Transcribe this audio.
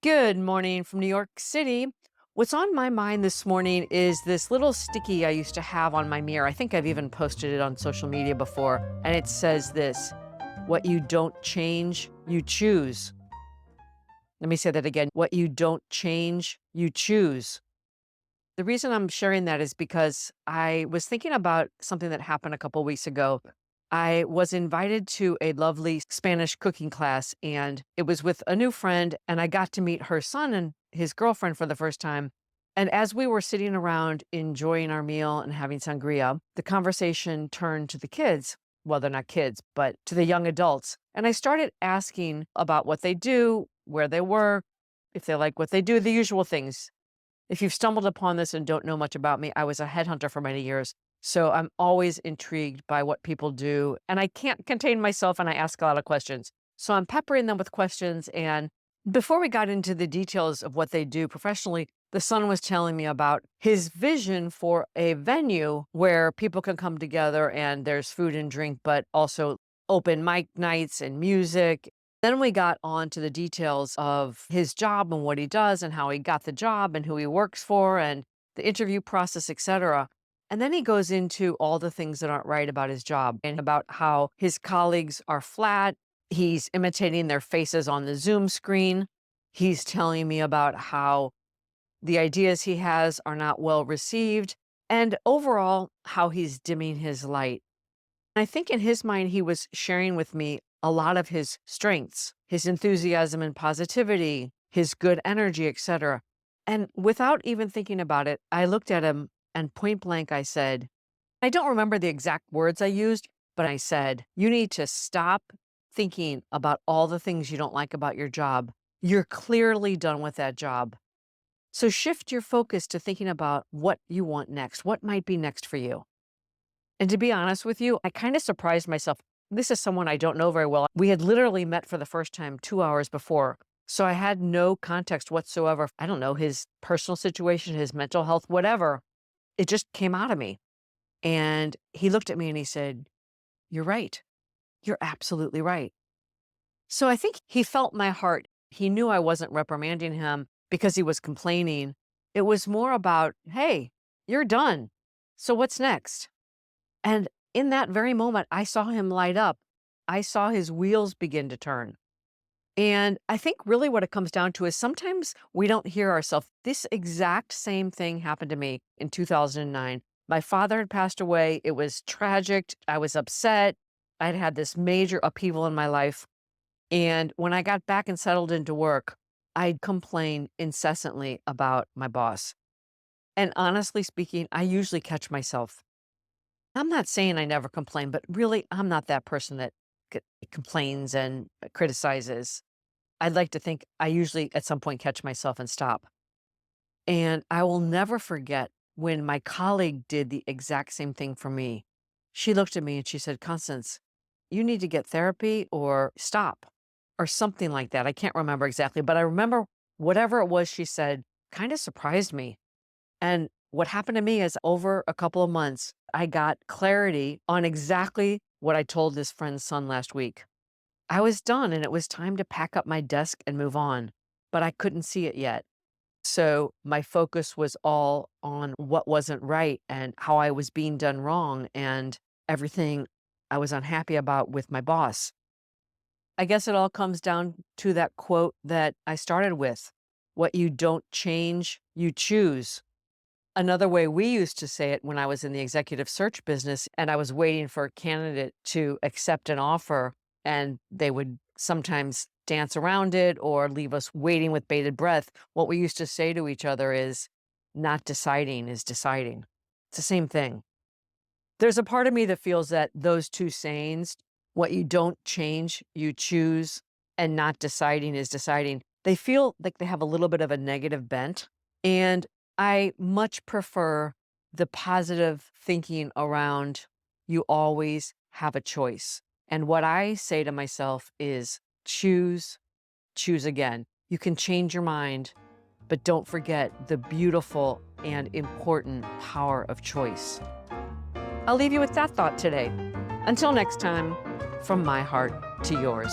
Good morning from New York City. What's on my mind this morning is this little sticky I used to have on my mirror. I think I've even posted it on social media before. And it says this: what you don't change, you choose. Let me say that again. What you don't change, you choose. The reason I'm sharing that is because I was thinking about something that happened a couple weeks ago. I was invited to a lovely Spanish cooking class, and it was with a new friend, and I got to meet her son and his girlfriend for the first time. And as we were sitting around enjoying our meal and having sangria, the conversation turned to the kids. Well, they're not kids, but to the young adults. And I started asking about what they do, where they work, if they like what they do, the usual things. If you've stumbled upon this and don't know much about me, I was a headhunter for many years. So I'm always intrigued by what people do. And I can't contain myself and I ask a lot of questions. So I'm peppering them with questions. And before we got into the details of what they do professionally, the son was telling me about his vision for a venue where people can come together and there's food and drink, but also open mic nights and music. Then we got on to the details of his job and what he does and how he got the job and who he works for and the interview process, etc. And then he goes into all the things that aren't right about his job and about how his colleagues are flat. He's imitating their faces on the Zoom screen. He's telling me about how the ideas he has are not well received, and overall, how he's dimming his light. I think in his mind, he was sharing with me a lot of his strengths, his enthusiasm and positivity, his good energy, etc. And without even thinking about it, I looked at him and point blank, I said, I don't remember the exact words I used, but I said, you need to stop thinking about all the things you don't like about your job. You're clearly done with that job. So shift your focus to thinking about what you want next, what might be next for you. And to be honest with you, I kind of surprised myself. This is someone I don't know very well. We had literally met for the first time 2 hours before. So I had no context whatsoever. I don't know his personal situation, his mental health, whatever. It just came out of me. And he looked at me and he said, you're right. You're absolutely right. So I think he felt my heart. He knew I wasn't reprimanding him because he was complaining. It was more about, hey, you're done. So what's next? And in that very moment, I saw him light up. I saw his wheels begin to turn. And I think really what it comes down to is sometimes we don't hear ourselves. This exact same thing happened to me in 2009. My father had passed away. It was tragic. I was upset. I'd had this major upheaval in my life. And when I got back and settled into work, I'd complain incessantly about my boss. And honestly speaking, I usually catch myself. I'm not saying I never complain, but really, I'm not that person that complains and criticizes. I'd like to think I usually at some point catch myself and stop. And I will never forget when my colleague did the exact same thing for me. She looked at me and she said, Constance, you need to get therapy or stop or something like that. I can't remember exactly, but I remember whatever it was she said kind of surprised me. And what happened to me is over a couple of months, I got clarity on exactly what I told this friend's son last week. I was done and it was time to pack up my desk and move on, but I couldn't see it yet. So my focus was all on what wasn't right and how I was being done wrong and everything I was unhappy about with my boss. I guess it all comes down to that quote that I started with: what you don't change, you choose. Another way we used to say it when I was in the executive search business and I was waiting for a candidate to accept an offer, and they would sometimes dance around it or leave us waiting with bated breath. What we used to say to each other is, not deciding is deciding. It's the same thing. There's a part of me that feels that those two sayings, what you don't change, you choose, and not deciding is deciding, they feel like they have a little bit of a negative bent. And I much prefer the positive thinking around you always have a choice. And what I say to myself is choose, choose again. You can change your mind, but don't forget the beautiful and important power of choice. I'll leave you with that thought today. Until next time, from my heart to yours.